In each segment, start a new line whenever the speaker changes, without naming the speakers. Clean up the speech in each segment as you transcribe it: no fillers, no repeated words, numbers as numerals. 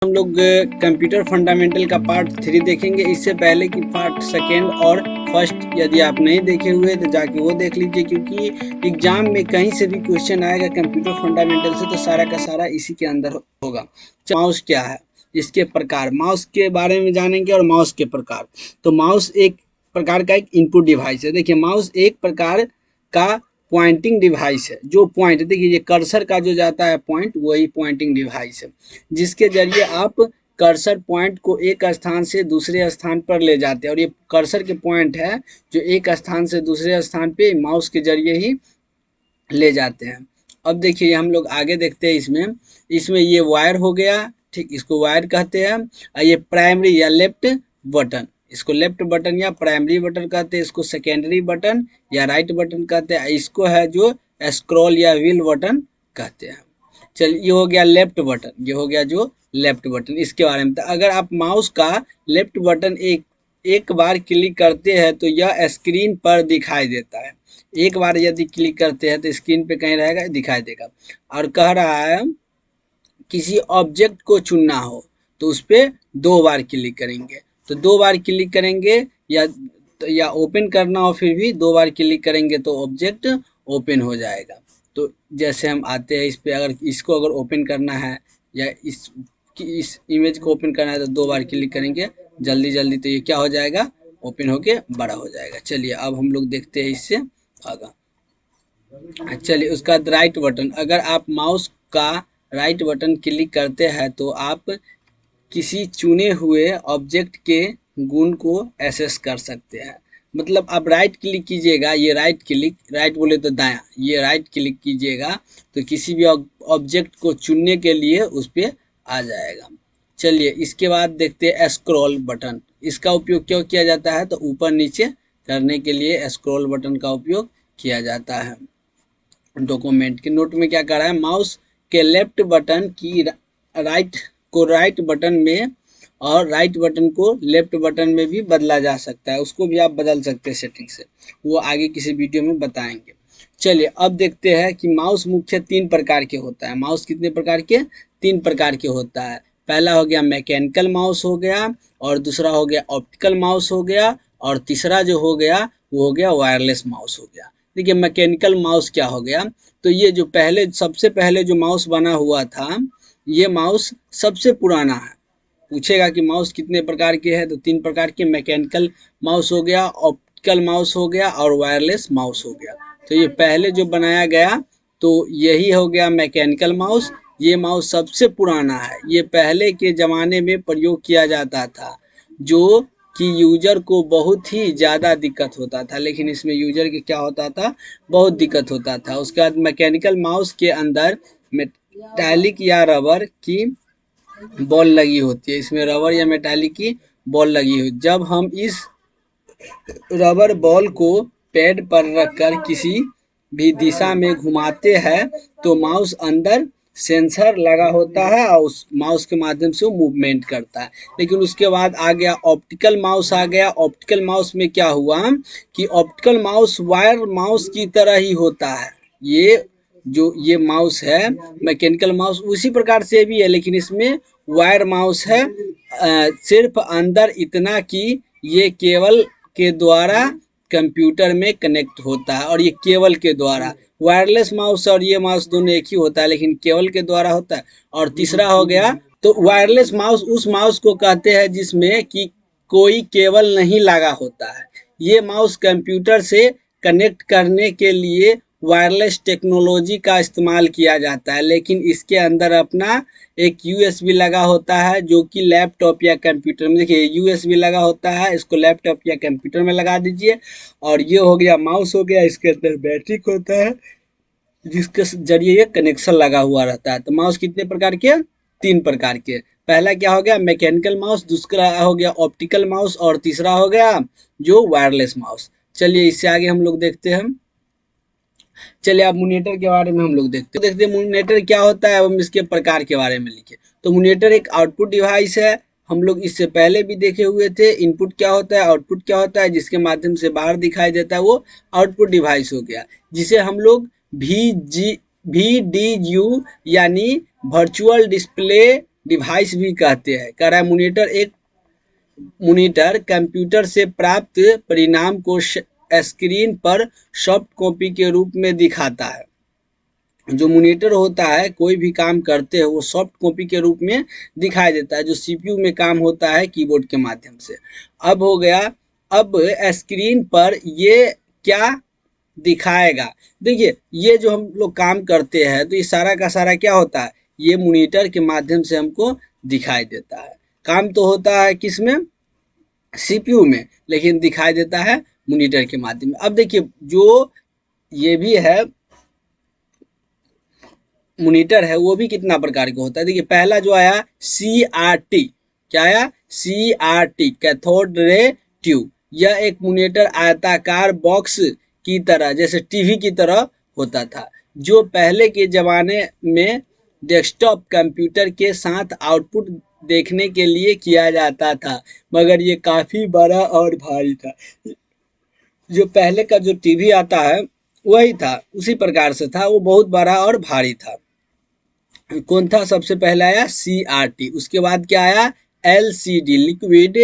हम लोग computer fundamental का पार्ट 3 देखेंगे। इससे पहले कि पार्ट सेकेंड और फर्स्ट यदि आप नहीं देखे हुए तो जाके वो देख लीजिए, क्योंकि एग्जाम में कहीं से भी क्वेश्चन आएगा कंप्यूटर फंडामेंटल से तो सारा का सारा इसी के अंदर होगा। माउस क्या है, इसके प्रकार, माउस के बारे में जानेंगे और माउस के प्रकार। तो माउस एक प्रकार का एक इनपुट डिवाइस है। देखिए माउस एक प्रकार का पॉइंटिंग डिवाइस है। जो पॉइंट देखिए ये कर्सर का जो जाता है पॉइंट, वही पॉइंटिंग डिवाइस है, जिसके जरिए आप कर्सर पॉइंट को एक स्थान से दूसरे स्थान पर ले जाते हैं। और ये कर्सर के पॉइंट है जो एक स्थान से दूसरे स्थान पे माउस के जरिए ही ले जाते हैं। अब देखिए हम लोग आगे देखते हैं। इसमें ये वायर हो गया, ठीक, इसको वायर कहते हैं। और ये प्राइमरी या लेफ्ट बटन, इसको लेफ्ट बटन या प्राइमरी बटन कहते हैं। इसको सेकेंडरी बटन या राइट बटन कहते हैं। इसको है जो स्क्रॉल या व्हील बटन कहते हैं। चलिए ये हो गया लेफ्ट बटन, ये हो गया जो लेफ्ट बटन। इसके बारे में तो अगर आप माउस का लेफ्ट बटन एक बार क्लिक करते हैं तो यह स्क्रीन पर दिखाई देता है। एक बार यदि क्लिक करते हैं तो स्क्रीन पे कहीं रहेगा, दिखाई देगा। और कह रहा है किसी ऑब्जेक्ट को चुनना हो तो उस पर 2 बार क्लिक करेंगे। तो 2 बार क्लिक करेंगे या ओपन करना हो फिर भी 2 बार क्लिक करेंगे तो ऑब्जेक्ट ओपन हो जाएगा। तो जैसे हम आते हैं इस पे, अगर इसको अगर ओपन करना है या इस इमेज को ओपन करना है तो 2 बार क्लिक करेंगे जल्दी जल्दी, तो ये क्या हो जाएगा, ओपन होके बड़ा हो जाएगा। चलिए अब हम लोग देखते हैं इससे आगा। चलिए उसका राइट बटन, अगर आप माउस का राइट बटन क्लिक करते हैं तो आप किसी चुने हुए ऑब्जेक्ट के गुण को एसेस कर सकते हैं। मतलब आप राइट क्लिक कीजिएगा, ये राइट क्लिक, राइट बोले तो दायां, ये राइट क्लिक कीजिएगा तो किसी भी ऑब्जेक्ट को चुनने के लिए उस पर आ जाएगा। चलिए इसके बाद देखते हैं स्क्रॉल बटन। इसका उपयोग क्यों किया जाता है, तो ऊपर नीचे करने के लिए स्क्रॉल बटन का उपयोग किया जाता है। डॉक्यूमेंट के नोट में क्या कर रहा है, माउस के लेफ्ट बटन की राइट बटन में और राइट बटन को लेफ्ट बटन में भी बदला जा सकता है। उसको भी आप बदल सकते हैं सेटिंग से, वो आगे किसी वीडियो में बताएंगे। चलिए अब देखते हैं कि माउस मुख्य 3 प्रकार के होता है। माउस कितने प्रकार के, 3 प्रकार के होता है। पहला हो गया मैकेनिकल माउस हो गया, और दूसरा हो गया ऑप्टिकल माउस हो गया, और तीसरा जो हो गया वो हो गया वायरलेस माउस हो गया। देखिए मैकेनिकल माउस क्या हो गया, तो ये जो सबसे पहले जो माउस बना हुआ था, ये माउस सबसे पुराना है। पूछेगा कि माउस कितने प्रकार के हैं, तो 3 प्रकार के, मैकेनिकल माउस हो गया, ऑप्टिकल माउस हो गया, और वायरलेस माउस हो गया। तो ये पहले जो बनाया गया तो यही हो गया मैकेनिकल माउस। ये माउस सबसे पुराना है, ये पहले के ज़माने में प्रयोग किया जाता था, जो कि यूजर को बहुत ही ज़्यादा दिक्कत होता था। लेकिन इसमें यूजर के क्या होता था, बहुत दिक्कत होता था। उसके बाद मैकेनिकल माउस के अंदर मेटालिक या रबर की बॉल लगी होती है। इसमें रबर या मेटालिक की बॉल लगी हुई, जब हम इस रबर बॉल को पैड पर रखकर किसी भी दिशा में घुमाते हैं तो माउस अंदर सेंसर लगा होता है और उस माउस के माध्यम से वो मूवमेंट करता है। लेकिन उसके बाद आ गया ऑप्टिकल माउस आ गया। ऑप्टिकल माउस में क्या हुआ कि ऑप्टिकल माउस वायर माउस की तरह ही होता है। ये माउस है मैकेनिकल माउस उसी प्रकार से भी है, लेकिन इसमें वायर माउस है। सिर्फ अंदर इतना कि ये केबल के द्वारा कंप्यूटर में कनेक्ट होता है, और ये केबल के द्वारा। वायरलेस माउस और ये माउस दोनों एक ही होता है, लेकिन केबल के द्वारा होता है। और तीसरा हो गया, तो वायरलेस माउस उस माउस को कहते हैं जिसमें कि कोई केबल नहीं लगा होता है। ये माउस कंप्यूटर से कनेक्ट करने के लिए वायरलेस टेक्नोलॉजी का इस्तेमाल किया जाता है, लेकिन इसके अंदर अपना एक यूएसबी लगा होता है, जो कि लैपटॉप या कंप्यूटर में, देखिए यूएसबी लगा होता है, इसको लैपटॉप या कंप्यूटर में लगा दीजिए। और ये हो गया माउस हो गया, इसके अंदर बैटरी होता है जिसके जरिए ये कनेक्शन लगा हुआ रहता है। तो माउस कितने प्रकार के, 3 प्रकार के। पहला क्या हो गया मैकेनिकल माउस, दूसरा हो गया ऑप्टिकल माउस, और तीसरा हो गया जो वायरलेस माउस। चलिए इससे आगे हम लोग देखते हैं। चलिए अब मॉनिटर के बारे में हम लोग देखते हैं मॉनिटर क्या होता है, हम इसके प्रकार के बारे में लिखे। तो मॉनिटर एक आउटपुट डिवाइस है, हम लोग इससे पहले भी देखे हुए थे। इनपुट क्या होता है, आउटपुट क्या होता है, जिसके माध्यम से बाहर दिखाई देता है वो आउटपुट डिवाइस हो गया, जिसे हम लोग VDU यानी वर्चुअल डिस्प्ले डिवाइस भी कहते हैं। कह रहा है मॉनिटर कंप्यूटर से प्राप्त परिणाम को स्क्रीन पर सॉफ्ट कॉपी के रूप में दिखाता है। जो मॉनिटर होता है, कोई भी काम करते हैं वो सॉफ्ट कॉपी के रूप में दिखाई देता है, जो सीपीयू में काम होता है कीबोर्ड के माध्यम से। अब हो गया, अब स्क्रीन पर ये क्या दिखाएगा। देखिए, ये जो हम लोग काम करते हैं तो ये सारा का सारा क्या होता है, ये मॉनिटर के माध्यम से हमको दिखाई देता है। काम तो होता है किसमें, सीपीयू में, लेकिन दिखाई देता है मॉनिटर के माध्यम में। अब देखिए, जो ये भी है मॉनिटर है, वो भी कितना प्रकार का होता है। देखिए, पहला जो आया CRT, क्या आया, CRT कैथोड रे ट्यूब। यह एक मॉनिटर आयताकार बॉक्स की तरह, जैसे टीवी की तरह होता था, जो पहले के जमाने में डेस्कटॉप कंप्यूटर के साथ आउटपुट देखने के लिए किया जाता था, मगर ये काफी बड़ा और भारी था। जो पहले का जो टीवी आता है वही था, उसी प्रकार से था, वो बहुत बड़ा और भारी था। कौन था सबसे पहला आया, CRT। उसके बाद क्या आया, LCD लिक्विड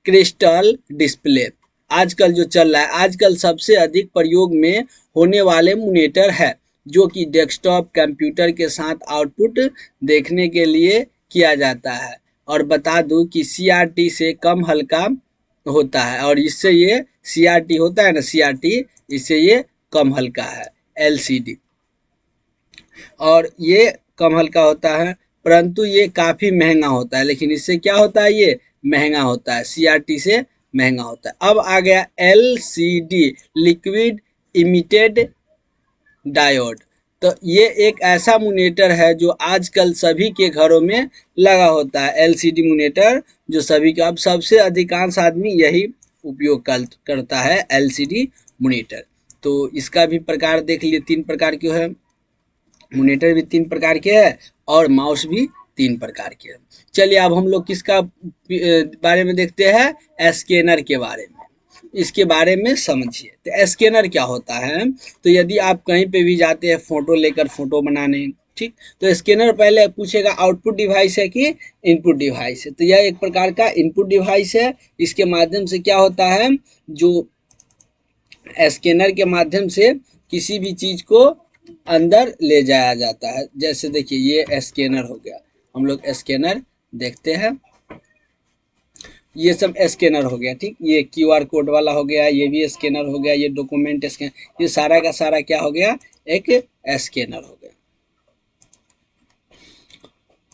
क्रिस्टल डिस्प्ले। आजकल जो चल रहा है, आजकल सबसे अधिक प्रयोग में होने वाले मॉनिटर है, जो कि डेस्कटॉप कंप्यूटर के साथ आउटपुट देखने के लिए किया जाता है। और बता दूं कि CRT से कम हल्का होता है, और इससे ये CRT होता है ना, CRT, इससे ये कम हल्का है LCD। और ये कम हल्का होता है, परंतु ये काफ़ी महंगा होता है। लेकिन इससे क्या होता है, ये महंगा होता है, CRT से महंगा होता है। अब आ गया LCD लिक्विड इमिटेड डायोड। तो ये एक ऐसा मॉनिटर है जो आजकल सभी के घरों में लगा होता है, LCD मॉनिटर, जो सभी का, अब सबसे अधिकांश आदमी यही उपयोग करता है, LCD मॉनिटर। तो इसका भी प्रकार देख लिए, 3 प्रकार के है, मॉनिटर भी 3 प्रकार के है और माउस भी 3 प्रकार के है। चलिए अब हम लोग किसका बारे में देखते हैं, स्कैनर के बारे में। इसके बारे में समझिए। तो स्कैनर क्या होता है, तो यदि आप कहीं पे भी जाते हैं फोटो लेकर, फोटो बनाने, ठीक, तो स्कैनर पहले पूछेगा आउटपुट डिवाइस है कि इनपुट डिवाइस है। तो यह एक प्रकार का इनपुट डिवाइस है। इसके माध्यम से क्या होता है, जो स्कैनर के माध्यम से किसी भी चीज को अंदर ले जाया जाता है। जैसे देखिए, ये स्कैनर हो गया, हम लोग स्कैनर देखते हैं, ये सब स्कैनर हो गया, ठीक। ये QR कोड वाला हो गया, ये भी स्कैनर हो गया, ये डॉक्यूमेंट स्कैन, ये सारा का सारा क्या हो गया, एक स्कैनर हो गया।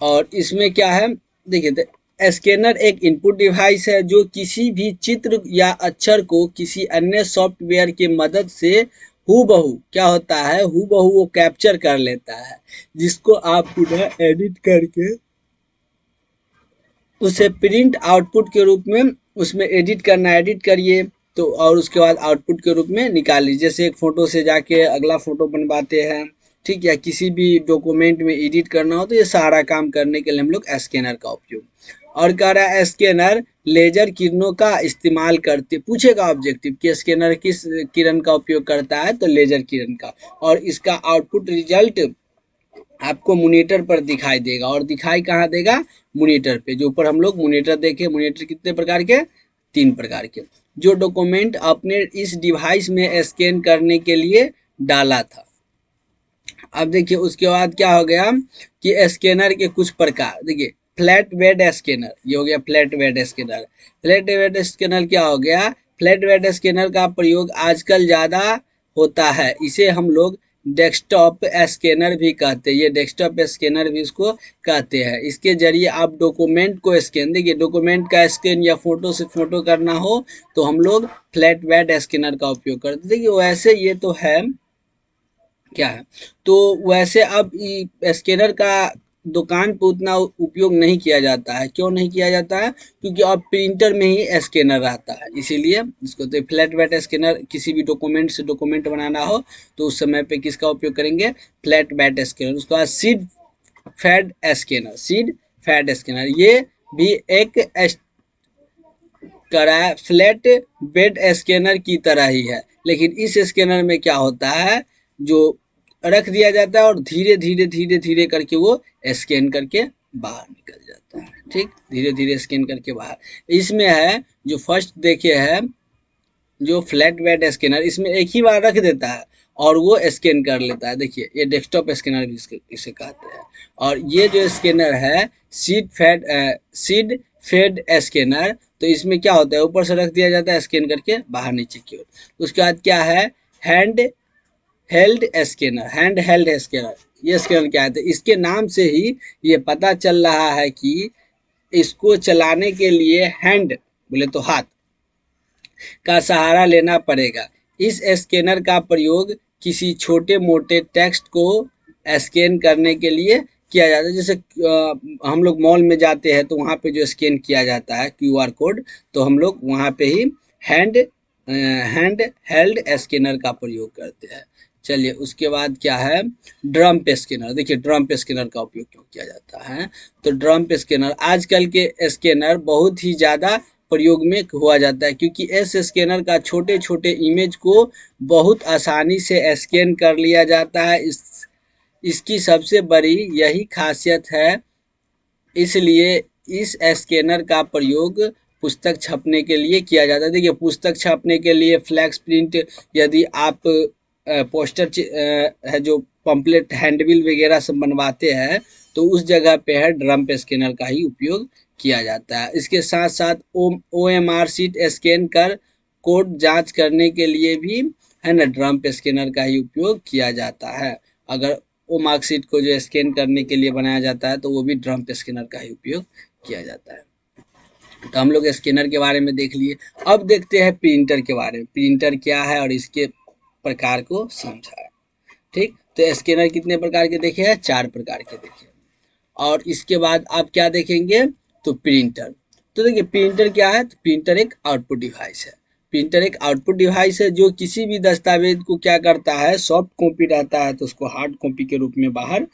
और इसमें क्या है, देखिए, स्कैनर एक इनपुट डिवाइस है जो किसी भी चित्र या अक्षर को किसी अन्य सॉफ्टवेयर की मदद से हूबहू क्या होता है, हूबहू वो कैप्चर कर लेता है, जिसको आप पुनः एडिट करके उसे प्रिंट आउटपुट के रूप में उसमें एडिट करना, एडिट करिए तो, और उसके बाद आउटपुट के रूप में निकाल लीजिए। जैसे एक फ़ोटो से जाके अगला फ़ोटो बनवाते हैं, ठीक, या किसी भी डॉक्यूमेंट में एडिट करना हो, तो ये सारा काम करने के लिए हम लोग स्कैनर का उपयोग। और कह रहा है स्कैनर लेजर किरणों का इस्तेमाल करते, पूछेगा ऑब्जेक्टिव कि स्कैनर किस किरण का उपयोग करता है, तो लेजर किरण का। और इसका आउटपुट रिजल्ट आपको मॉनिटर पर दिखाई देगा, और दिखाई कहाँ देगा, मॉनिटर पे। जो ऊपर हम लोग मॉनिटर देखे, मॉनिटर कितने प्रकार के, 3 प्रकार के, जो डॉक्यूमेंट आपने इस डिवाइस में स्कैन करने के लिए डाला था। अब देखिए, उसके बाद क्या हो गया कि स्कैनर के कुछ प्रकार, देखिए, फ्लैट बेड स्कैनर, ये हो गया flat bed scanner. Flat bed scanner क्या हो गया, फ्लैट बेड स्कैनर का प्रयोग आजकल ज़्यादा होता है। इसे हम लोग डेस्कटॉप स्कैनर भी कहते हैं, ये डेस्कटॉप स्कैनर भी इसको कहते हैं। इसके जरिए आप डॉक्यूमेंट को स्कैन, देखिए, डॉक्यूमेंट का स्कैन या फोटो से फोटो करना हो तो हम लोग फ्लैट बेड स्कैनर का उपयोग करते हैं। देखिए, वैसे ये तो है, क्या है, तो वैसे अब स्कैनर का दुकान पे उतना उपयोग नहीं किया जाता है। क्यों नहीं किया जाता है, क्योंकि अब प्रिंटर में ही स्कैनर रहता है, इसीलिए इसको। तो फ्लैट बेड स्कैनर, किसी भी डॉक्यूमेंट से डॉक्यूमेंट बनाना हो तो उस समय पे किसका उपयोग करेंगे, फ्लैट बेड स्कैनर। उसके बाद sheet fed scanner, sheet fed scanner, ये भी एक करा फ्लैट बेड स्कैनर की तरह ही है, लेकिन इस स्कैनर में क्या होता है, जो रख दिया जाता है और धीरे धीरे धीरे धीरे करके वो स्कैन करके बाहर निकल जाता है। ठीक, धीरे धीरे स्कैन करके बाहर। इसमें है जो फर्स्ट देखे है जो फ्लैट बेड स्कैनर, इसमें एक ही बार रख देता है और वो स्कैन कर लेता है। देखिए ये डेस्कटॉप स्कैनर भी इसे कहते हैं। और ये जो स्कैनर है सीड फेड स्कैनर, तो इसमें क्या होता है, ऊपर से रख दिया जाता है स्कैन करके बाहर नीचे की ओर। उसके बाद क्या है, hand held scanner, hand held scanner. ये स्कैनर क्या है, तो इसके नाम से ही ये पता चल रहा है कि इसको चलाने के लिए हैंड बोले तो हाथ का सहारा लेना पड़ेगा। इस स्कैनर का प्रयोग किसी छोटे मोटे टेक्स्ट को स्कैन करने के लिए किया जाता है। जैसे हम लोग मॉल में जाते हैं तो वहाँ पे जो स्कैन किया जाता है क्यूआर कोड, तो हम लोग वहाँ पे ही हैंड हैंड हेल्ड स्कैनर का प्रयोग करते हैं। चलिए उसके बाद क्या है, ड्रम पे स्कैनर। देखिए ड्रम पे स्कैनर का उपयोग क्यों किया जाता है, तो ड्रम पे स्कैनर आजकल के स्कैनर बहुत ही ज़्यादा प्रयोग में हुआ जाता है, क्योंकि इस स्कैनर का छोटे छोटे इमेज को बहुत आसानी से स्कैन कर लिया जाता है। इसकी सबसे बड़ी यही खासियत है, इसलिए इस स्कैनर का प्रयोग पुस्तक छपने के लिए किया जाता है। देखिए पुस्तक छपने के लिए फ्लैक्स प्रिंट, यदि आप पोस्टर है जो पंपलेट हैंडबिल वगैरह सब बनवाते हैं, तो उस जगह पे है ड्रम पे स्कैनर का ही उपयोग किया जाता है। इसके साथ साथ OMR शीट स्कैन कर कोड जांच करने के लिए भी है ना ड्रम पे स्कैनर का ही उपयोग किया जाता है। अगर वो मार्कशीट को जो स्कैन करने के लिए बनाया जाता है तो वो भी ड्रम पे स्कैनर का ही उपयोग किया जाता है। तो हम लोग स्कैनर के बारे में देख लिए। अब देखते हैं प्रिंटर के बारे में, प्रिंटर क्या है और इसके प्रकार को समझा है। ठीक, तो स्कैनर कितने प्रकार के देखे हैं, 4 प्रकार के देखे। और इसके बाद आप क्या देखेंगे, तो प्रिंटर। तो देखिए प्रिंटर क्या है, तो प्रिंटर एक आउटपुट डिवाइस है। प्रिंटर एक आउटपुट डिवाइस है जो किसी भी दस्तावेज को क्या करता है, सॉफ्ट कॉपी रहता है तो उसको हार्ड कॉपी के रूप में बाहर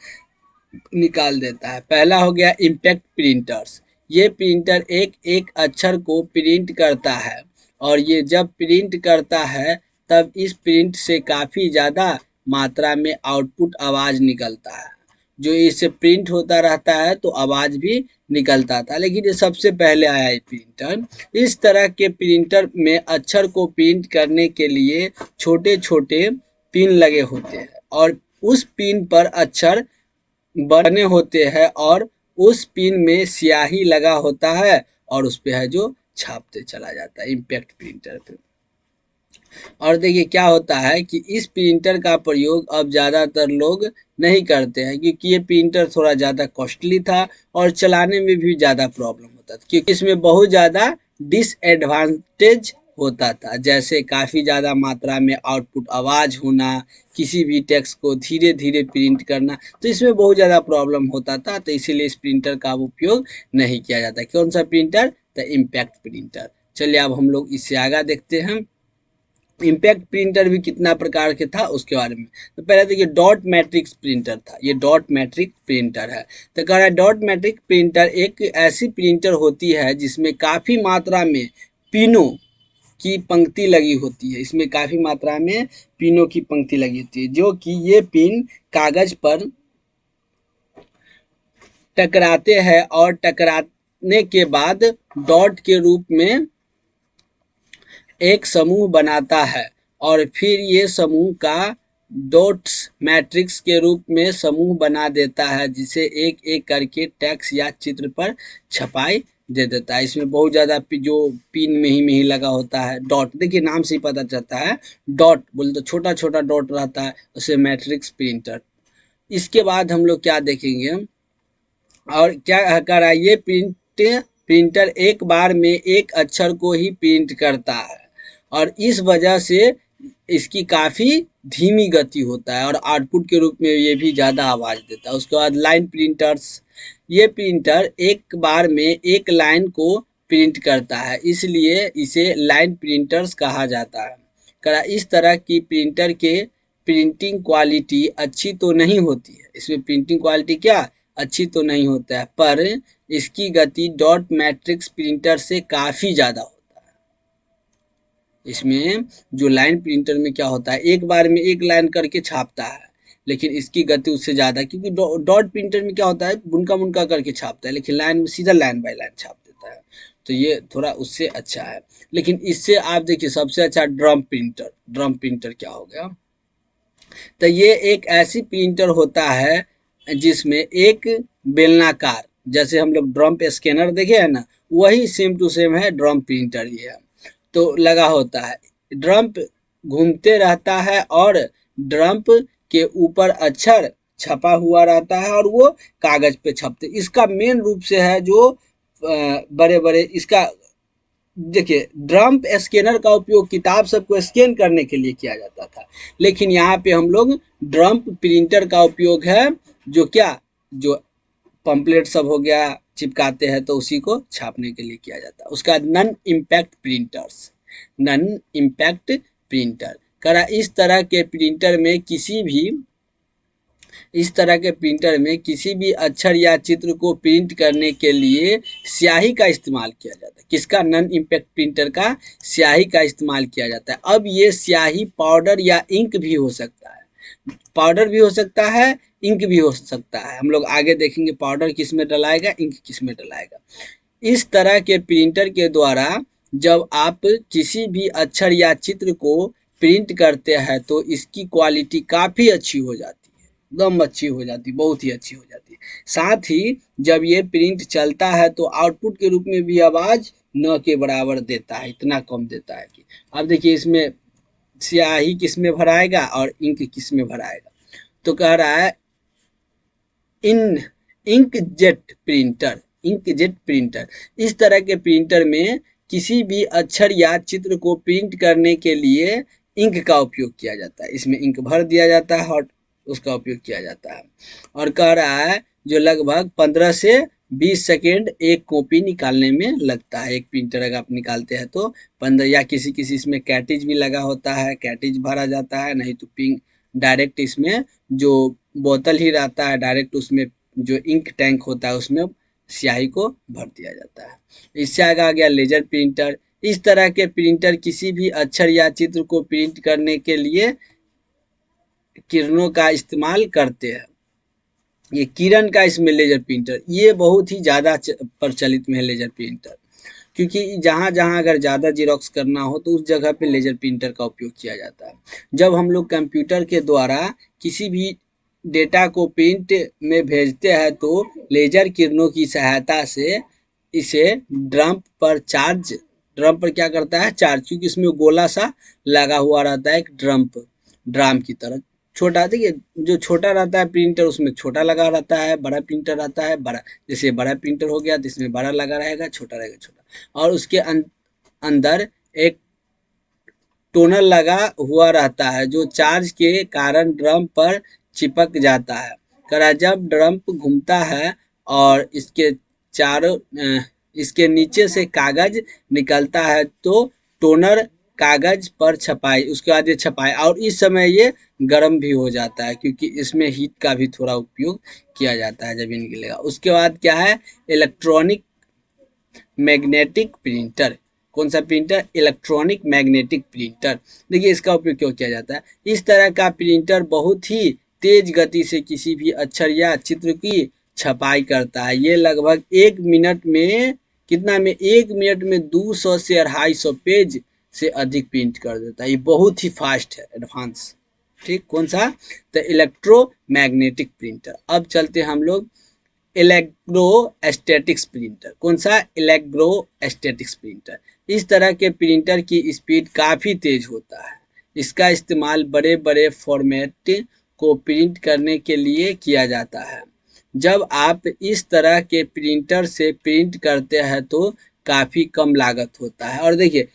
निकाल देता है। पहला हो गया इम्पैक्ट प्रिंटर्स। ये प्रिंटर एक एक अक्षर को प्रिंट करता है, और ये जब प्रिंट करता है तब इस प्रिंट से काफ़ी ज़्यादा मात्रा में आउटपुट आवाज़ निकलता है। जो इससे प्रिंट होता रहता है तो आवाज़ भी निकलता था, लेकिन ये सबसे पहले आया है प्रिंटर। इस तरह के प्रिंटर में अक्षर को प्रिंट करने के लिए छोटे छोटे पिन लगे होते हैं, और उस पिन पर अक्षर बने होते हैं, और उस पिन में स्याही लगा होता है और उस पे है जो छापते चला जाता है इम्पैक्ट प्रिंटर पे। और देखिए क्या होता है कि इस प्रिंटर का प्रयोग अब ज़्यादातर लोग नहीं करते हैं, क्योंकि ये प्रिंटर थोड़ा ज़्यादा कॉस्टली था और चलाने में भी ज़्यादा प्रॉब्लम होता था, क्योंकि इसमें बहुत ज़्यादा डिसएडवांटेज होता था। जैसे काफ़ी ज़्यादा मात्रा में आउटपुट आवाज़ होना, किसी भी टेक्स्ट को धीरे धीरे प्रिंट करना, तो इसमें बहुत ज़्यादा प्रॉब्लम होता था। तो इसीलिए इस प्रिंटर का उपयोग नहीं किया जाता। कौन सा प्रिंटर, तो इम्पैक्ट प्रिंटर। चलिए अब हम लोग इससे आगे देखते हैं इम्पैक्ट प्रिंटर भी कितना प्रकार के था उसके बारे में। तो पहले देखिए डॉट मैट्रिक्स प्रिंटर था, ये डॉट मैट्रिक प्रिंटर है। तो कह रहा है डॉट मैट्रिक प्रिंटर एक ऐसी प्रिंटर होती है जिसमें काफ़ी मात्रा में पिनों की पंक्ति लगी होती है। इसमें काफ़ी मात्रा में पिनों की पंक्ति लगी होती है, जो कि ये पिन कागज पर टकराते हैं और टकराने के बाद डॉट के रूप में एक समूह बनाता है, और फिर ये समूह का डॉट्स मैट्रिक्स के रूप में समूह बना देता है, जिसे एक एक करके टेक्स्ट या चित्र पर छपाई दे देता है। इसमें बहुत ज़्यादा जो पिन में ही लगा होता है डॉट, देखिए नाम से ही पता चलता है डॉट बोले तो छोटा छोटा डॉट रहता है, उसे मैट्रिक्स प्रिंटर। इसके बाद हम लोग क्या देखेंगे, और क्या कर रहा है ये प्रिंटर एक बार में एक अक्षर को ही प्रिंट करता है, और इस वजह से इसकी काफ़ी धीमी गति होता है, और आउटपुट के रूप में ये भी ज़्यादा आवाज़ देता है। उसके बाद लाइन प्रिंटर्स, ये प्रिंटर एक बार में एक लाइन को प्रिंट करता है, इसलिए इसे लाइन प्रिंटर्स कहा जाता है। करा इस तरह की प्रिंटर के प्रिंटिंग क्वालिटी अच्छी तो नहीं होती है, इसमें प्रिंटिंग क्वालिटी क्या अच्छी तो नहीं होता है, पर इसकी गति डॉट मैट्रिक्स प्रिंटर से काफ़ी ज़्यादा होता है। इसमें जो लाइन प्रिंटर में क्या होता है, एक बार में एक लाइन करके छापता है, लेकिन इसकी गति उससे ज़्यादा, क्योंकि डॉट प्रिंटर में क्या होता है, बुनका मुनका करके छापता है, लेकिन लाइन में सीधा लाइन बाय लाइन छाप देता है। तो ये थोड़ा उससे अच्छा है। लेकिन इससे आप देखिए सबसे अच्छा ड्रम प्रिंटर। ड्रम प्रिंटर क्या हो गया, तो ये एक ऐसी प्रिंटर होता है जिसमें एक बेलनाकार, जैसे हम लोग ड्रम पे स्कैनर देखे है ना, वही सेम टू सेम है ड्रम प्रिंटर ही है। तो लगा होता है, ड्रम घूमते रहता है और ड्रम के ऊपर अक्षर छपा हुआ रहता है और वो कागज पे छपते। इसका मेन रूप से है जो बड़े बड़े इसका देखिए, ड्रम स्कैनर का उपयोग किताब सबको स्कैन करने के लिए किया जाता था, लेकिन यहाँ पे हम लोग ड्रम प्रिंटर का उपयोग है, जो क्या, जो पंपलेट सब हो गया चिपकाते हैं तो उसी को छापने के लिए किया जाता है। उसका non impact printers, non impact printer करा। इस तरह के प्रिंटर में किसी भी अक्षर या चित्र को प्रिंट करने के लिए स्याही का इस्तेमाल किया जाता है। किसका, नन इम्पैक्ट प्रिंटर का स्याही का इस्तेमाल किया जाता है। अब ये स्याही पाउडर या इंक भी हो सकता है, पाउडर भी हो सकता है, इंक भी हो सकता है। हम लोग आगे देखेंगे पाउडर किस में डलाएगा, इंक किस में डलाएगा। इस तरह के प्रिंटर के द्वारा जब आप किसी भी अक्षर या चित्र को प्रिंट करते हैं तो इसकी क्वालिटी काफ़ी अच्छी हो जाती है, एकदम अच्छी हो जाती है, बहुत ही अच्छी हो जाती है। साथ ही जब ये प्रिंट चलता है तो आउटपुट के रूप में भी आवाज़ न के बराबर देता है, इतना कम देता है कि अब देखिए इसमें स्याही किस में भराएगा और इंक किस में भराएगा। तो कह रहा है इन इंकजेट प्रिंटर, इंकजेट प्रिंटर, इस तरह के प्रिंटर में किसी भी अक्षर या चित्र को प्रिंट करने के लिए इंक का उपयोग किया जाता है। इसमें इंक भर दिया जाता है और उसका उपयोग किया जाता है। और कह रहा है जो लगभग 15 से 20 सेकेंड एक कॉपी निकालने में लगता है। एक प्रिंटर अगर आप निकालते हैं तो 15, या किसी किसी इसमें कैटिज भी लगा होता है, कैटिज भरा जाता है, नहीं तो पिंक डायरेक्ट इसमें जो बोतल ही रहता है, डायरेक्ट उसमें जो इंक टैंक होता है उसमें स्याही को भर दिया जाता है। इससे आगे आ गया लेजर प्रिंटर। इस तरह के प्रिंटर किसी भी अक्षर या चित्र को प्रिंट करने के लिए किरणों का इस्तेमाल करते हैं। ये किरण का इसमें लेजर प्रिंटर, ये बहुत ही ज़्यादा प्रचलित में है लेजर प्रिंटर, क्योंकि जहाँ जहाँ अगर ज़्यादा जीरोक्स करना हो तो उस जगह पे लेजर प्रिंटर का उपयोग किया जाता है। जब हम लोग कंप्यूटर के द्वारा किसी भी डेटा को प्रिंट में भेजते हैं तो लेजर किरणों की सहायता से इसे ड्रम पर क्या करता है, चार्ज, क्योंकि इसमें गोला सा लगा हुआ रहता है एक ड्राम की तरह। छोटा देखिए, जो छोटा रहता है प्रिंटर उसमें छोटा लगा रहता है, बड़ा प्रिंटर रहता है बड़ा, जैसे बड़ा प्रिंटर हो गया तो इसमें बड़ा लगा रहेगा, छोटा रहेगा छोटा, और उसके अंदर एक टोनर लगा हुआ रहता है जो चार्ज के कारण ड्रम पर चिपक जाता है। करा जब ड्रम घूमता है और इसके नीचे से कागज निकलता है तो टोनर कागज पर छपाई, उसके बाद ये छपाई, और इस समय ये गर्म भी हो जाता है क्योंकि इसमें हीट का भी थोड़ा उपयोग किया जाता है जब ये निकलेगा। उसके बाद क्या है, इलेक्ट्रॉनिक मैग्नेटिक प्रिंटर। कौन सा प्रिंटर, इलेक्ट्रॉनिक मैग्नेटिक प्रिंटर। देखिए इसका उपयोग क्यों किया जाता है। इस तरह का प्रिंटर बहुत ही तेज गति से किसी भी अक्षर या चित्र की छपाई करता है। ये लगभग 1 मिनट में कितना में 1 मिनट में 200 से 250 पेज से अधिक प्रिंट कर देता है। ये बहुत ही फास्ट है, एडवांस। ठीक, कौन सा, तो इलेक्ट्रोमैग्नेटिक प्रिंटर। अब चलते हम लोग इलेक्ट्रोस्टैटिक्स प्रिंटर। कौन सा, इलेक्ट्रोस्टैटिक्स प्रिंटर। इस तरह के प्रिंटर की स्पीड काफ़ी तेज होता है। इसका इस्तेमाल बड़े बड़े फॉर्मेट को प्रिंट करने के लिए किया जाता है। जब आप इस तरह के प्रिंटर से प्रिंट करते हैं तो काफ़ी कम लागत होता है। और देखिए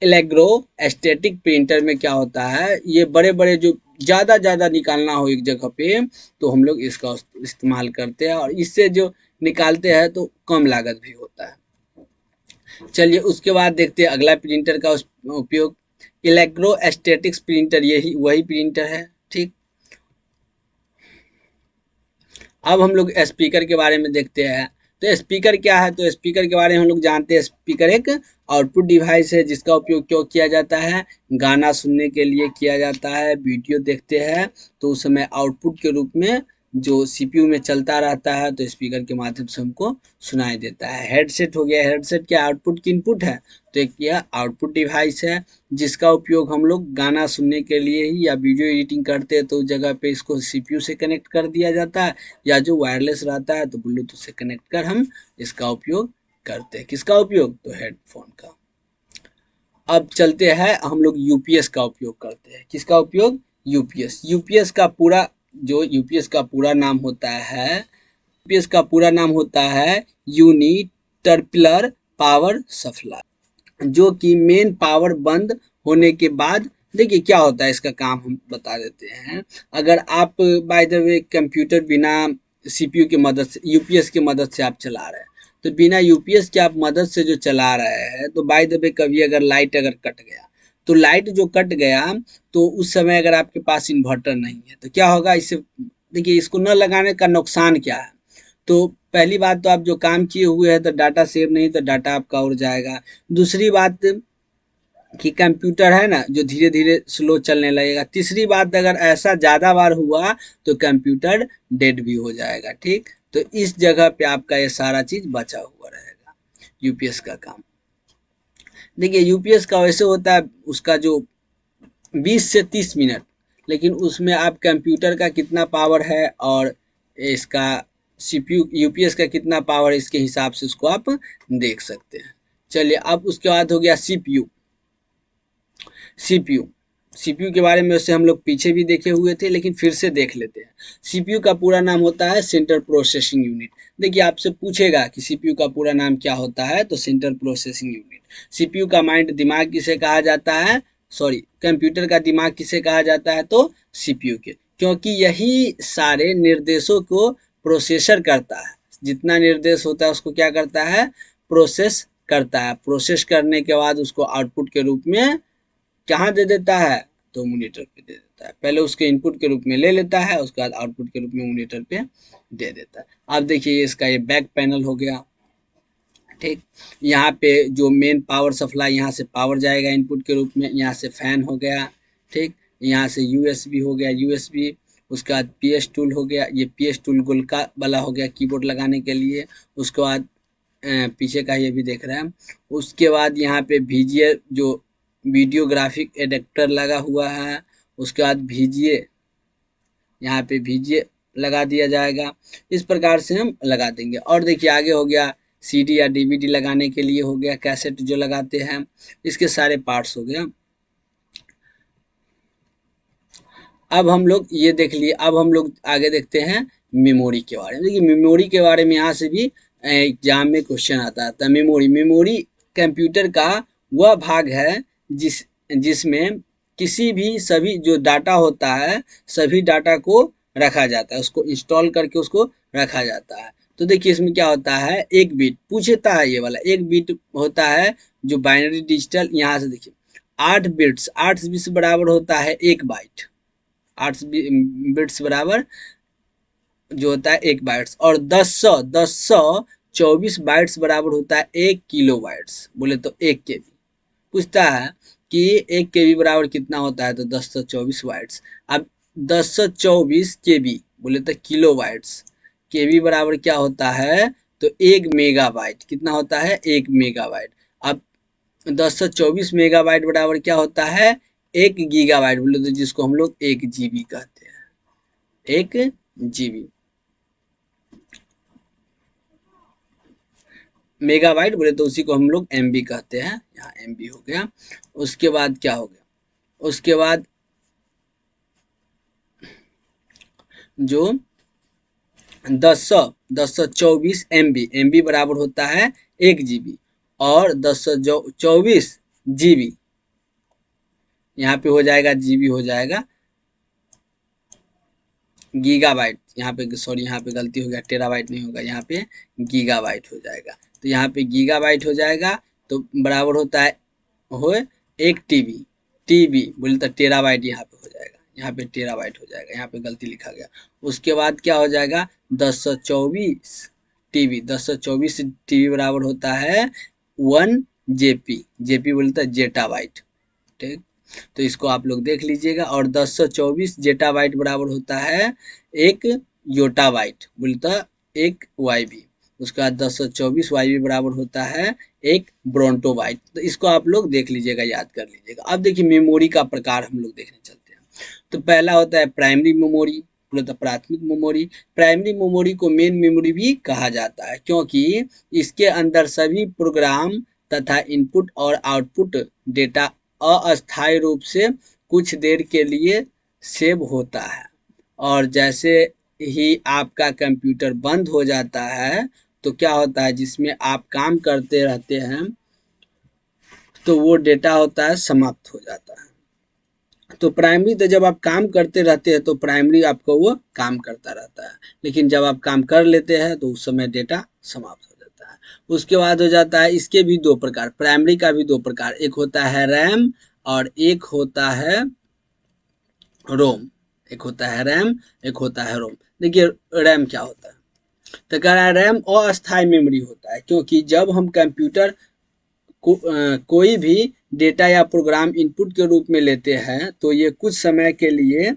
इलेक्ट्रोस्टैटिक प्रिंटर में क्या होता है, ये बड़े बड़े जो ज़्यादा निकालना हो एक जगह पे तो हम लोग इसका इस्तेमाल करते हैं, और इससे जो निकालते हैं तो कम लागत भी होता है। चलिए उसके बाद देखते हैं अगला प्रिंटर का उपयोग। इलेक्ट्रोस्टैटिक्स प्रिंटर यही वही प्रिंटर है। ठीक, अब हम लोग स्पीकर के बारे में देखते हैं। तो तो स्पीकर क्या है, तो स्पीकर के बारे में हम लोग जानते हैं। स्पीकर एक आउटपुट डिवाइस है जिसका उपयोग क्यों किया जाता है, गाना सुनने के लिए किया जाता है। वीडियो देखते हैं तो उस समय आउटपुट के रूप में जो सीपीयू में चलता रहता है तो स्पीकर के माध्यम से हमको सुनाई देता है। हेडसेट हो गया, हेडसेट क्या आउटपुट की इनपुट है, तो एक यह आउटपुट डिवाइस है जिसका उपयोग हम लोग गाना सुनने के लिए ही या वीडियो एडिटिंग करते हैं तो उस जगह पे इसको सीपीयू से कनेक्ट कर दिया जाता है, या जो वायरलेस रहता है तो ब्लूटूथ से कनेक्ट कर हम इसका उपयोग करते हैं। किसका उपयोग, तो हेडफोन का। अब चलते हैं हम लोग यूपीएस का उपयोग करते हैं। किसका उपयोग, यूपीएस। यूपीएस का पूरा जो यूपीएस का पूरा नाम होता है, यूपीएस का पूरा नाम होता है यूनिट टर्पलर पावर सप्लाई, जो कि मेन पावर बंद होने के बाद, देखिए क्या होता है इसका काम हम बता देते हैं। अगर आप बाय द वे कंप्यूटर बिना सीपीयू की मदद से, यूपीएस की मदद से आप चला रहे हैं, तो बिना यूपीएस के आप मदद से जो चला रहे हैं, तो बाय द वे कभी अगर लाइट अगर कट गया, तो लाइट जो कट गया तो उस समय अगर आपके पास इन्वर्टर नहीं है तो क्या होगा, इससे देखिए इसको न लगाने का नुकसान क्या है। तो पहली बात तो आप जो काम किए हुए हैं तो डाटा सेव नहीं, तो डाटा आपका उड़ जाएगा। दूसरी बात कि कंप्यूटर है ना जो धीरे धीरे स्लो चलने लगेगा। तीसरी बात, अगर ऐसा ज़्यादा बार हुआ तो कंप्यूटर डेड भी हो जाएगा। ठीक, तो इस जगह पे आपका ये सारा चीज़ बचा हुआ रहेगा यूपीएस का काम। देखिए यूपीएस का वैसे होता है उसका जो 20 से 30 मिनट, लेकिन उसमें आप कंप्यूटर का कितना पावर है और इसका सीपीयू यूपीएस का कितना पावर है, इसके हिसाब से उसको आप देख सकते हैं। चलिए, अब उसके बाद हो गया सीपीयू। सीपीयू सीपीयू के बारे में वैसे हम लोग पीछे भी देखे हुए थे, लेकिन फिर से देख लेते हैं। सीपीयू का पूरा नाम होता है सेंट्रल प्रोसेसिंग यूनिट। देखिए आपसे पूछेगा कि सीपीयू का पूरा नाम क्या होता है, तो सेंट्रल प्रोसेसिंग यूनिट। सीपीयू का माइंड दिमाग किसे कहा जाता है, सॉरी कंप्यूटर का दिमाग किसे कहा जाता है, तो सीपीयू के, क्योंकि यही सारे निर्देशों को प्रोसेसर करता है। जितना निर्देश होता है उसको क्या करता है, प्रोसेस करता है। प्रोसेस करने के बाद उसको आउटपुट के रूप में कहाँ दे देता है, तो मॉनिटर पे दे देता है। पहले उसके इनपुट के रूप में ले लेता है, उसके बाद आउटपुट के रूप में मॉनिटर पे दे देता है। अब देखिए इसका ये बैक पैनल हो गया। ठीक, यहाँ पे जो मेन पावर सप्लाई, यहाँ से पावर जाएगा इनपुट के रूप में, यहाँ से फैन हो गया। ठीक, यहाँ से यूएसबी हो गया, यूएसबी। उसके बाद पीएस टूल हो गया, ये पीएस टूल गोलका वाला हो गया कीबोर्ड लगाने के लिए। उसके बाद पीछे का ये भी देख रहे हैं। उसके बाद यहाँ पे वीजीए जो वीडियो ग्राफिक एडेप्टर लगा हुआ है, उसके बाद वीजीए, यहाँ पे वीजीए लगा दिया जाएगा। इस प्रकार से हम लगा देंगे। और देखिए आगे हो गया सीडी या डीवीडी लगाने के लिए हो गया, कैसेट जो लगाते हैं, इसके सारे पार्ट्स हो गया। अब हम लोग ये देख लिए, अब हम लोग आगे देखते हैं मेमोरी के बारे में। देखिए मेमोरी के बारे में यहाँ से भी एग्जाम में क्वेश्चन आता था। मेमोरी, मेमोरी कंप्यूटर का वह भाग है जिसमें किसी भी सभी जो डाटा होता है, सभी डाटा को रखा जाता है, उसको इंस्टॉल करके उसको रखा जाता है। तो देखिए इसमें क्या होता है, एक बिट पूछता है, ये वाला एक बिट होता है जो बाइनरी डिजिटल। यहाँ से देखिए 8 बिट्स, 8 बिट्स बराबर होता है 1 बाइट। 8 बिट्स बराबर जो होता है 1 बाइट्स, और 1024 बाइट्स बराबर होता है 1 किलो बाइट्स, बोले तो 1 केबी। पूछता है कि 1 केबी बराबर कितना होता है, तो 1024 बाइट्स। अब 1024 केबी बोले तो किलो बाइट्स, केबी बराबर क्या होता है, तो 1 मेगाबाइट। कितना होता है, 1 मेगाबाइट। अब 1024 मेगाबाइट बराबर क्या होता है, 1 गीगाबाइट, बोले तो जिसको हम लोग 1 जीबी कहते हैं, 1 जीबी। मेगाबाइट बोले तो उसी को हम लोग एमबी कहते हैं, यहाँ एमबी हो गया। उसके बाद क्या हो गया, उसके बाद जो 1024 एमबी, एमबी बराबर होता है 1 जीबी, और 1024 जीबी, यहाँ पे हो जाएगा जीबी, हो जाएगा गीगाबाइट। यहाँ पे सॉरी, यहाँ पे गलती हो गया, टेराबाइट नहीं होगा, यहाँ पे गीगाबाइट हो जाएगा। तो यहाँ पे गीगाबाइट हो जाएगा, तो बराबर होता है हो 1 टीबी। टीबी बोले तो टेराबाइट यहाँ पे हो जाएगा, यहाँ पे टेराबाइट हो जाएगा, यहाँ पे गलती लिखा गया। उसके बाद क्या हो जाएगा, 1024 टीबी, 1024 टीबी बराबर होता है 1 जेपी, जेपी बोलता है जेटाबाइट। ठीक, तो इसको आप लोग देख लीजिएगा। और 1024 जेटाबाइट बराबर होता है 1 योटाबाइट, बोलता 1 वाईबी। उसके बाद 1024 वाईबी बराबर होता है 1 ब्रोंटोबाइट। तो इसको आप लोग देख लीजिएगा, याद कर लीजिएगा। अब देखिए मेमोरी का प्रकार हम लोग देखने चलते हैं। तो पहला होता है प्राइमरी मेमोरी, मतलब प्राथमिक मेमोरी। प्राइमरी मेमोरी को मेन मेमोरी भी कहा जाता है, क्योंकि इसके अंदर सभी प्रोग्राम तथा इनपुट और आउटपुट डेटा अस्थायी रूप से कुछ देर के लिए सेव होता है, और जैसे ही आपका कंप्यूटर बंद हो जाता है तो क्या होता है, जिसमें आप काम करते रहते हैं तो वो डेटा होता है समाप्त हो जाता है। तो प्राइमरी, तो जब आप काम करते रहते हैं तो प्राइमरी आपको वो काम करता रहता है, लेकिन जब आप काम कर लेते हैं तो उस समय डेटा समाप्त हो जाता है। उसके बाद हो जाता है, इसके भी दो प्रकार, प्राइमरी का भी दो प्रकार, एक होता है रैम और एक होता है रोम। एक होता है रैम, एक होता है रोम। देखिए रैम क्या होता है, तो कह रहा है रैम अस्थायी मेमोरी होता है, क्योंकि जब हम कंप्यूटर कोई भी डेटा या प्रोग्राम इनपुट के रूप में लेते हैं तो ये कुछ समय के लिए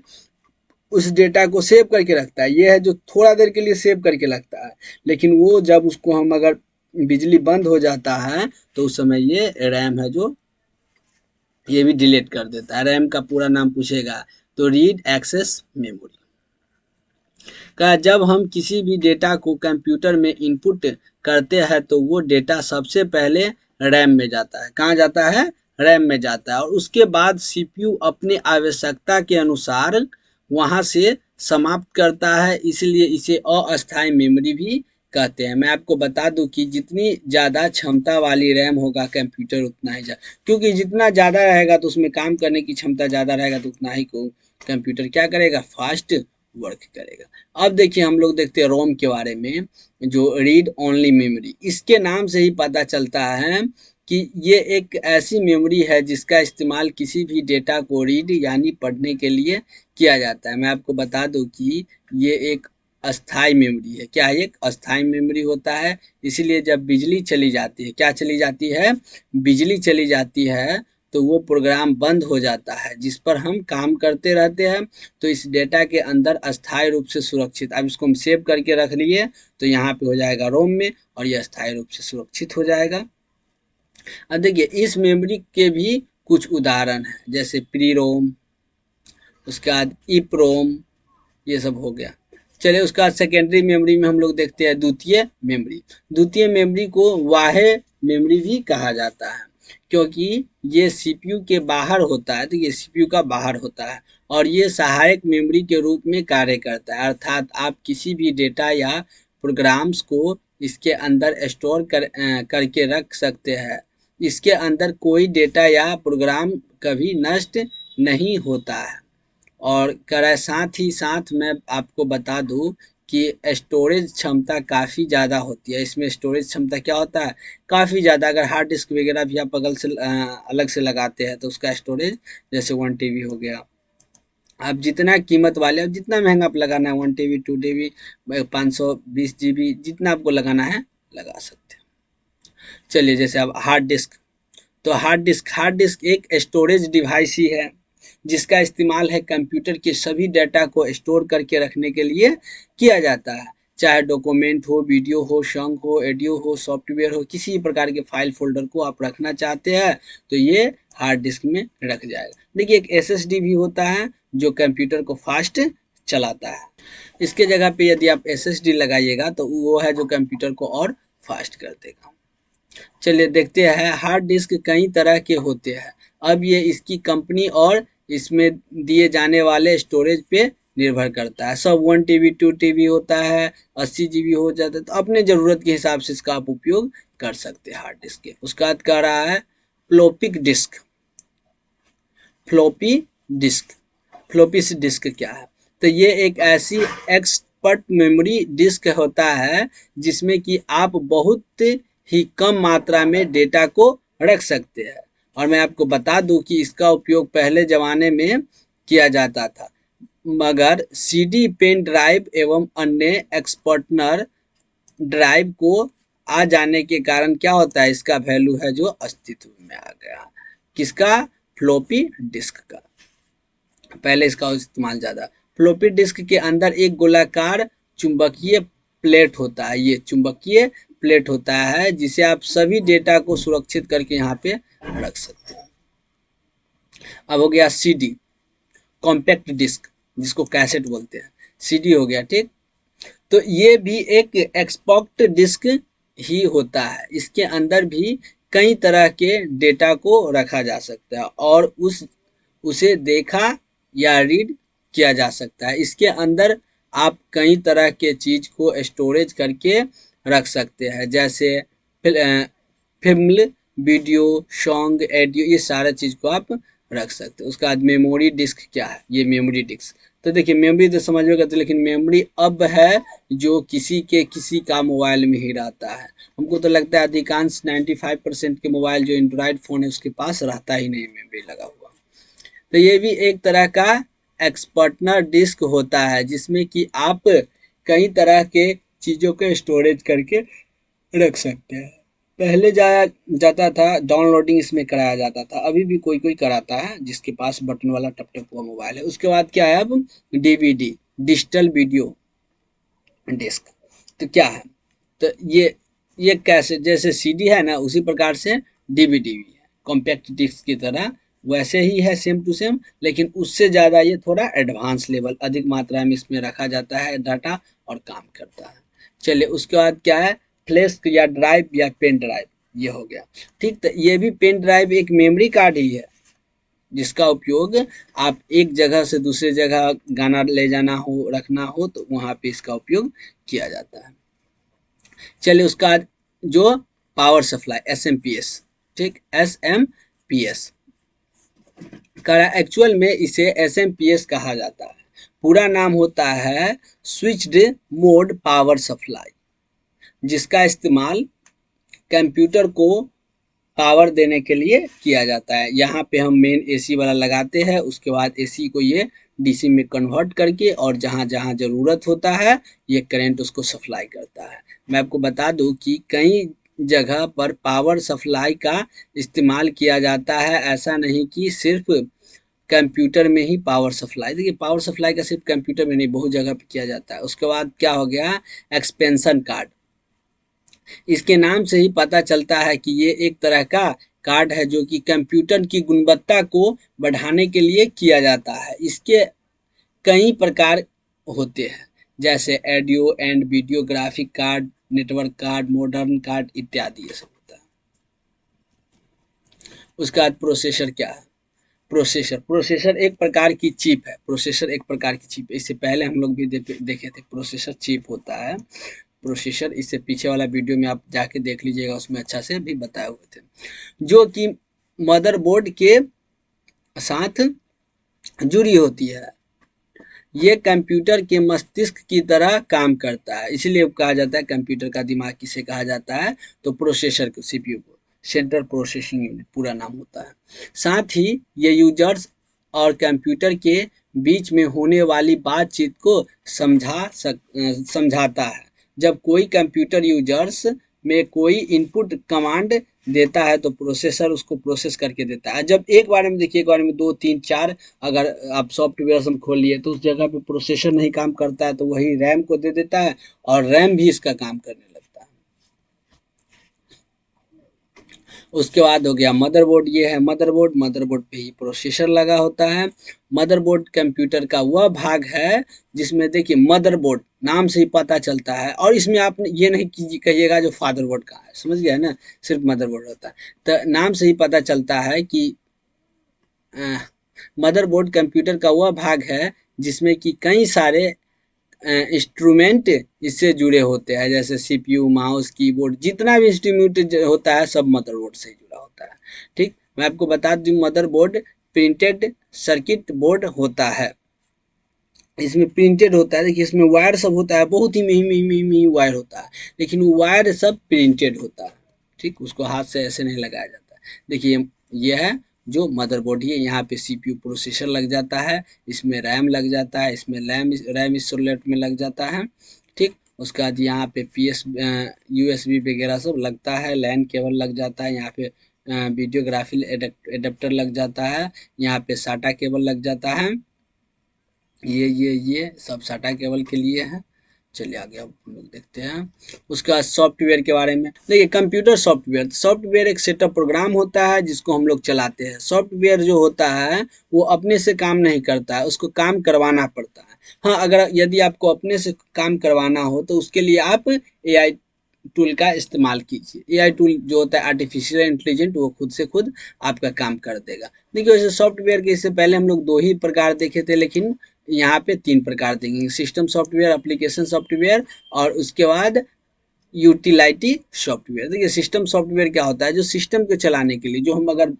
उस डेटा को सेव करके रखता है। ये है जो थोड़ा देर के लिए सेव करके रखता है, लेकिन वो जब उसको हम अगर बिजली बंद हो जाता है तो उस समय ये रैम है जो ये भी डिलीट कर देता है। रैम का पूरा नाम पूछेगा तो रीड एक्सेस मेमोरी का, जब हम किसी भी डेटा को कंप्यूटर में इनपुट करते हैं तो वो डेटा सबसे पहले रैम में जाता है। कहाँ जाता है, रैम में जाता है, और उसके बाद सीपीयू अपने आवश्यकता के अनुसार वहां से समाप्त करता है, इसलिए इसे अस्थायी मेमोरी भी कहते हैं। मैं आपको बता दूं कि जितनी ज़्यादा क्षमता वाली रैम होगा कंप्यूटर उतना ही क्योंकि जितना ज़्यादा रहेगा तो उसमें काम करने की क्षमता ज़्यादा रहेगा तो उतना ही को कंप्यूटर क्या करेगा, फास्ट वर्क करेगा। अब देखिए हम लोग देखते हैं रोम के बारे में, जो रीड ओनली मेमोरी। इसके नाम से ही पता चलता है कि ये एक ऐसी मेमोरी है जिसका इस्तेमाल किसी भी डेटा को रीड यानी पढ़ने के लिए किया जाता है। मैं आपको बता दूं कि ये एक अस्थाई मेमोरी है। क्या है, एक अस्थाई मेमोरी होता है। इसीलिए जब बिजली चली जाती है, क्या चली जाती है, बिजली चली जाती है, तो वो प्रोग्राम बंद हो जाता है जिस पर हम काम करते रहते हैं। तो इस डेटा के अंदर अस्थायी रूप से सुरक्षित, अब इसको हम सेव करके रख लिए तो यहाँ पे हो जाएगा रोम में, और ये अस्थायी रूप से सुरक्षित हो जाएगा। अब देखिए इस मेमोरी के भी कुछ उदाहरण हैं, जैसे प्री रोम, उसके बाद ईप रोम, ये सब हो गया। चलिए उसका सेकेंडरी मेमोरी में हम लोग देखते हैं द्वितीय मेमोरी। द्वितीय मेमोरी को बाह्य मेमोरी भी कहा जाता है, क्योंकि ये सीपीयू के बाहर होता है। तो ये सीपीयू का बाहर होता है और ये सहायक मेमोरी के रूप में कार्य करता है, अर्थात आप किसी भी डेटा या प्रोग्राम्स को इसके अंदर स्टोर करके रख सकते हैं। इसके अंदर कोई डेटा या प्रोग्राम कभी नष्ट नहीं होता है। और कह साथ ही साथ मैं आपको बता दूं कि स्टोरेज क्षमता काफ़ी ज़्यादा होती है। इसमें स्टोरेज क्षमता क्या होता है, काफ़ी ज़्यादा। अगर हार्ड डिस्क वगैरह भी आप अलग से लगाते हैं तो उसका स्टोरेज जैसे 1 टीबी हो गया। आप जितना कीमत वाले, अब जितना महंगा आप लगाना है, 1 टीबी 2 टीबी 520 जीबी, जितना आपको लगाना है लगा सकते हैं। चलिए जैसे अब हार्ड डिस्क, तो हार्ड डिस्क एक स्टोरेज डिवाइस ही है जिसका इस्तेमाल है कंप्यूटर के सभी डाटा को स्टोर करके रखने के लिए किया जाता है। चाहे डॉक्यूमेंट हो, वीडियो हो, सॉन्ग हो, ऑडियो हो, सॉफ्टवेयर हो, किसी प्रकार के फाइल फोल्डर को आप रखना चाहते हैं तो ये हार्ड डिस्क में रख जाएगा। देखिए एक एसएसडी भी होता है जो कंप्यूटर को फास्ट चलाता है। इसके जगह पे यदि आप एसएसडी लगाइएगा तो वो है जो कंप्यूटर को और फास्ट कर देगा। चलिए देखते हैं, हार्ड डिस्क कई तरह के होते हैं। अब ये इसकी कंपनी और इसमें दिए जाने वाले स्टोरेज पे निर्भर करता है। सब 1 टीबी 2 टीबी होता है, 80 जीबी हो जाता है, तो अपने ज़रूरत के हिसाब से इसका आप उपयोग कर सकते हैं हार्ड डिस्क के। उसका बाद कह रहा है floppy disk. Floppy disk, floppy disk क्या है, तो ये एक ऐसी एक्सपर्ट मेमोरी डिस्क होता है जिसमें कि आप बहुत ही कम मात्रा में डेटा को रख सकते हैं। और मैं आपको बता दूं कि इसका उपयोग पहले ज़माने में किया जाता था, मगर सीडी, पेन ड्राइव एवं अन्य एक्सटर्नल ड्राइव को आ जाने के कारण क्या होता है, इसका वैल्यू है जो अस्तित्व में आ गया। किसका? फ्लॉपी डिस्क का। पहले इसका इस्तेमाल ज़्यादा। फ्लॉपी डिस्क के अंदर एक गोलाकार चुंबकीय प्लेट होता है, ये चुंबकीय प्लेट होता है जिसे आप सभी डेटा को सुरक्षित करके यहाँ पे रख सकते हैं। अब हो गया सीडी, कॉम्पैक्ट डिस्क, जिसको कैसेट बोलते हैं, सीडी हो गया, ठीक। तो ये भी एक एक्सपॉक्ट डिस्क ही होता है। इसके अंदर भी कई तरह के डेटा को रखा जा सकता है और उसे देखा या रीड किया जा सकता है। इसके अंदर आप कई तरह के चीज को स्टोरेज करके रख सकते हैं, जैसे फिल्म, वीडियो, सॉन्ग, ऑडियो, ये सारा चीज को आप रख सकते हैं। उसके बाद मेमोरी डिस्क क्या है, ये मेमोरी डिस्क। तो देखिए मेमोरी तो समझ में करते, लेकिन मेमोरी अब है जो किसी का मोबाइल में ही रहता है। हमको तो लगता है अधिकांश 95% के मोबाइल जो एंड्रॉयड फ़ोन है उसके पास रहता ही नहीं मेमोरी लगा हुआ। तो ये भी एक तरह का एक्सटर्नल डिस्क होता है जिसमें कि आप कई तरह के चीज़ों को स्टोरेज करके रख सकते हैं। पहले जाया जाता था, डाउनलोडिंग इसमें कराया जाता था, अभी भी कोई कोई कराता है जिसके पास बटन वाला टप टप हुआ मोबाइल है। उसके बाद क्या है, अब डीवीडी, डिजिटल वीडियो डिस्क। तो क्या है, तो ये कैसे, जैसे सीडी है ना उसी प्रकार से डीवीडी भी है, कॉम्पैक्ट डिस्क की तरह वैसे ही है, सेम टू सेम, लेकिन उससे ज़्यादा ये थोड़ा एडवांस लेवल, अधिक मात्रा में इसमें रखा जाता है डाटा और काम करता है। चलिए उसके बाद क्या है, फ्लैश या ड्राइव या पेन ड्राइव, ये हो गया, ठीक। तो ये भी पेन ड्राइव एक मेमोरी कार्ड ही है जिसका उपयोग आप एक जगह से दूसरे जगह गाना ले जाना हो, रखना हो, तो वहाँ पे इसका उपयोग किया जाता है। चलिए उसका बाद जो पावर सप्लाई, एसएमपीएस, ठीक, एसएमपीएस का एक्चुअल में इसे एसएमपीएस कहा जाता है। पूरा नाम होता है स्विच्ड मोड पावर सप्लाई, जिसका इस्तेमाल कंप्यूटर को पावर देने के लिए किया जाता है। यहाँ पे हम मेन एसी वाला लगाते हैं, उसके बाद एसी को ये डीसी में कन्वर्ट करके और जहाँ जहाँ ज़रूरत होता है ये करंट उसको सप्लाई करता है। मैं आपको बता दूं कि कई जगह पर पावर सप्लाई का इस्तेमाल किया जाता है, ऐसा नहीं कि सिर्फ कंप्यूटर में ही पावर सप्लाई। देखिए पावर सप्लाई का सिर्फ कंप्यूटर में नहीं, बहुत जगह पे किया जाता है। उसके बाद क्या हो गया, एक्सपेंशन कार्ड। इसके नाम से ही पता चलता है कि ये एक तरह का कार्ड है जो कि कंप्यूटर की गुणवत्ता को बढ़ाने के लिए किया जाता है। इसके कई प्रकार होते हैं, जैसे audio and video graphic card, network card, modern card इत्यादि, ये सब होता है। उसके बाद प्रोसेसर क्या है, प्रोसेसर एक प्रकार की चिप है, प्रोसेसर एक प्रकार की चिप है। इससे पहले हम लोग भी देखे थे प्रोसेसर चिप होता है प्रोसेसर। इससे पीछे वाला वीडियो में आप जाके देख लीजिएगा, उसमें अच्छा से भी बताए हुए थे, जो कि मदरबोर्ड के साथ जुड़ी होती है। ये कंप्यूटर के मस्तिष्क की तरह काम करता है, इसलिए कहा जाता है कंप्यूटर का दिमाग किसे कहा जाता है, तो प्रोसेसर को, सीपीयू को, सेंट्रल प्रोसेसिंग यूनिट पूरा नाम होता है। साथ ही ये यूजर्स और कंप्यूटर के बीच में होने वाली बातचीत को समझाता है। जब कोई कंप्यूटर यूजर्स में कोई इनपुट कमांड देता है तो प्रोसेसर उसको प्रोसेस करके देता है। जब एक बार में देखिए, एक बार में 2 3 4 अगर आप सॉफ्टवेयर हम खोल लिए तो उस जगह पे प्रोसेसर नहीं काम करता है तो वही रैम को दे देता है और रैम भी इसका काम करने लगता है। उसके बाद हो गया मदरबोर्ड, ये है मदरबोर्ड, मदरबोर्ड पे ही प्रोसेसर लगा होता है। मदरबोर्ड कंप्यूटर का वह भाग है जिसमें देखिए मदरबोर्ड नाम से ही पता चलता है, और इसमें आप ये नहीं कहिएगा जो फादरबोर्ड का है, समझ गया ना, सिर्फ मदरबोर्ड होता है। तो नाम से ही पता चलता है कि मदरबोर्ड कंप्यूटर का वह भाग है जिसमें कि कई सारे इंस्ट्रूमेंट इससे जुड़े होते हैं, जैसे सीपीयू, माउस, कीबोर्ड, जितना भी इंस्ट्रूमेंट होता है सब मदरबोर्ड से जुड़ा होता है, ठीक। मैं आपको बता दूं मदरबोर्ड प्रिंटेड सर्किट बोर्ड होता है, इसमें प्रिंटेड होता है। देखिए इसमें वायर सब होता है, बहुत ही मिही वायर होता है, लेकिन वो वायर सब प्रिंटेड होता है, ठीक, उसको हाथ से ऐसे नहीं लगाया जाता है। देखिए ये है जो मदरबोर्ड ही है, यहाँ पे सीपीयू प्रोसेसर लग जाता है, इसमें रैम लग जाता है, इसमें रैम इस स्लॉट में लग जाता है, ठीक। उसके बाद यहाँ पे USB वगैरह सब लगता है, लैन केबल लग जाता है, यहाँ पे वीडियोग्राफी एडेप्टर लग जाता है, यहाँ पे साटा केबल लग जाता है। ये सब साटा केबल के लिए है। चलिए आगे अब हम लोग देखते हैं। उसके बाद सॉफ्टवेयर के बारे में देखिए, कंप्यूटर सॉफ्टवेयर, सॉफ्टवेयर एक सेटअप प्रोग्राम होता है जिसको हम लोग चलाते हैं। सॉफ्टवेयर जो होता है वो अपने से काम नहीं करता है, उसको काम करवाना पड़ता है। हाँ, अगर यदि आपको अपने से काम करवाना हो तो उसके लिए आप AI टूल का इस्तेमाल कीजिए। AI टूल जो होता है आर्टिफिशियल इंटेलिजेंट, वो खुद से खुद आपका काम कर देगा। देखिए वैसे सॉफ्टवेयर के इससे पहले हम लोग 2 ही प्रकार देखे थे, लेकिन यहाँ पे 3 प्रकार देंगे, सिस्टम सॉफ्टवेयर, एप्लीकेशन सॉफ्टवेयर और उसके बाद यूटिलिटी सॉफ्टवेयर। देखिए सिस्टम सॉफ्टवेयर क्या होता है, जो सिस्टम को चलाने के लिए, जो हम अगर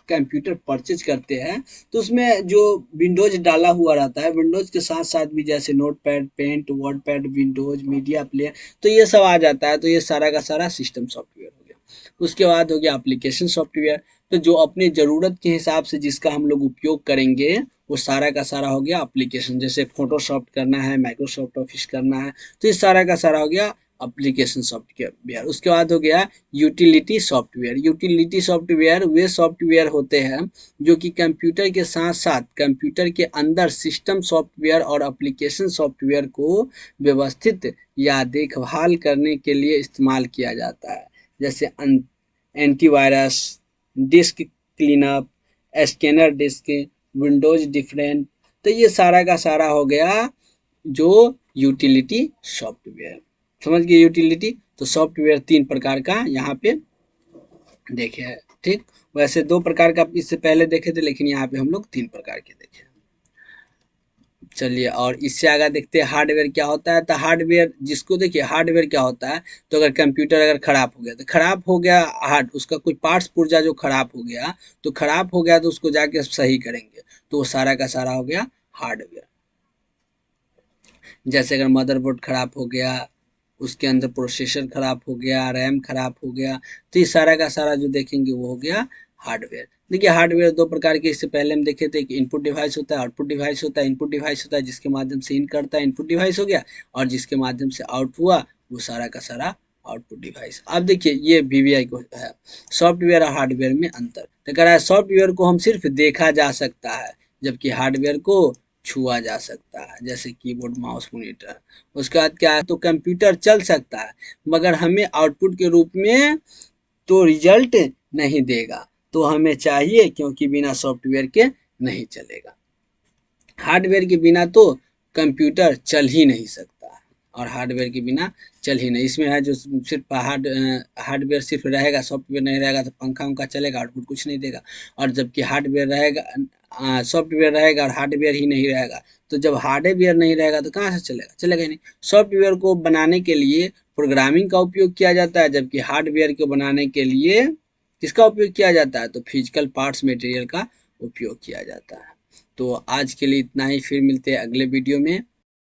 कंप्यूटर परचेज करते हैं तो उसमें जो विंडोज डाला हुआ रहता है, विंडोज के साथ साथ भी जैसे Notepad, Paint, WordPad, Windows Media Player, तो ये सब आ जाता है, तो ये सारा का सारा सिस्टम सॉफ्टवेयर हो गया। उसके बाद हो गया एप्लीकेशन सॉफ्टवेयर, तो जो अपनी ज़रूरत के हिसाब से जिसका हम लोग उपयोग करेंगे वो सारा का सारा हो गया एप्लीकेशन। जैसे फोटोशॉप करना है, माइक्रोसॉफ्ट ऑफिस करना है, तो ये सारा का सारा हो गया एप्लीकेशन सॉफ्टवेयर। उसके बाद हो गया यूटिलिटी सॉफ्टवेयर। यूटिलिटी सॉफ्टवेयर वे सॉफ्टवेयर होते हैं जो कि कंप्यूटर के साथ साथ कंप्यूटर के अंदर सिस्टम सॉफ्टवेयर और एप्लीकेशन सॉफ्टवेयर को व्यवस्थित या देखभाल करने के लिए इस्तेमाल किया जाता है। जैसे antivirus, disk cleanup, scanner disk, Windows different, तो ये सारा का सारा हो गया जो यूटिलिटी सॉफ्टवेयर। समझ गए यूटिलिटी? तो सॉफ्टवेयर 3 प्रकार का यहाँ पे देखे है। ठीक, वैसे 2 प्रकार का इससे पहले देखे थे, लेकिन यहाँ पे हम लोग 3 प्रकार के देखे। चलिए और इससे आगे देखते हैं हार्डवेयर क्या होता है। तो हार्डवेयर जिसको देखिए, हार्डवेयर क्या होता है, तो अगर कंप्यूटर अगर खराब हो गया, तो खराब हो गया हार्ड, उसका कोई पार्ट्स पुर्जा जो खराब हो गया, तो खराब हो गया तो उसको जाके सही करेंगे, तो वो सारा का सारा हो गया हार्डवेयर। जैसे अगर मदरबोर्ड खराब हो गया, उसके अंदर प्रोसेसर खराब हो गया, रैम खराब हो गया, तो ये सारा का सारा जो देखेंगे वो हो गया हार्डवेयर। देखिए हार्डवेयर 2 प्रकार के इससे पहले हम देखे थे कि इनपुट डिवाइस होता है, आउटपुट डिवाइस होता है। इनपुट डिवाइस होता है जिसके माध्यम से इन करता है, इनपुट डिवाइस हो गया, और जिसके माध्यम से आउट हुआ वो सारा का सारा आउटपुट डिवाइस। अब देखिए ये VVI को है, सॉफ्टवेयर और हार्डवेयर में अंतर। तो कह रहा है सॉफ्टवेयर को हम सिर्फ देखा जा सकता है, जबकि हार्डवेयर को छुआ जा सकता है, जैसे कीबोर्ड, माउस, मॉनिटर। उसके बाद क्या है, तो कंप्यूटर चल सकता है मगर हमें आउटपुट के रूप में तो रिजल्ट नहीं देगा, तो हमें चाहिए, क्योंकि बिना सॉफ्टवेयर के नहीं चलेगा। हार्डवेयर के बिना तो कंप्यूटर चल ही नहीं सकता है, और हार्डवेयर के बिना चल ही नहीं। इसमें है जो सिर्फ हार्डवेयर सिर्फ रहेगा, सॉफ्टवेयर नहीं रहेगा, तो पंखा उंखा चलेगा, आउटपुट कुछ नहीं देगा। और जबकि हार्डवेयर रहेगा, सॉफ्टवेयर रहेगा और हार्डवेयर ही नहीं रहेगा, तो जब हार्डवेयर नहीं रहेगा तो कहाँ से चलेगा? चलेगा ही नहीं। सॉफ्टवेयर को बनाने के लिए प्रोग्रामिंग का उपयोग किया जाता है, जबकि हार्डवेयर को बनाने के लिए किसका उपयोग किया जाता है? तो फिजिकल पार्ट्स मटेरियल का उपयोग किया जाता है। तो आज के लिए इतना ही, फिर मिलते हैं अगले वीडियो में।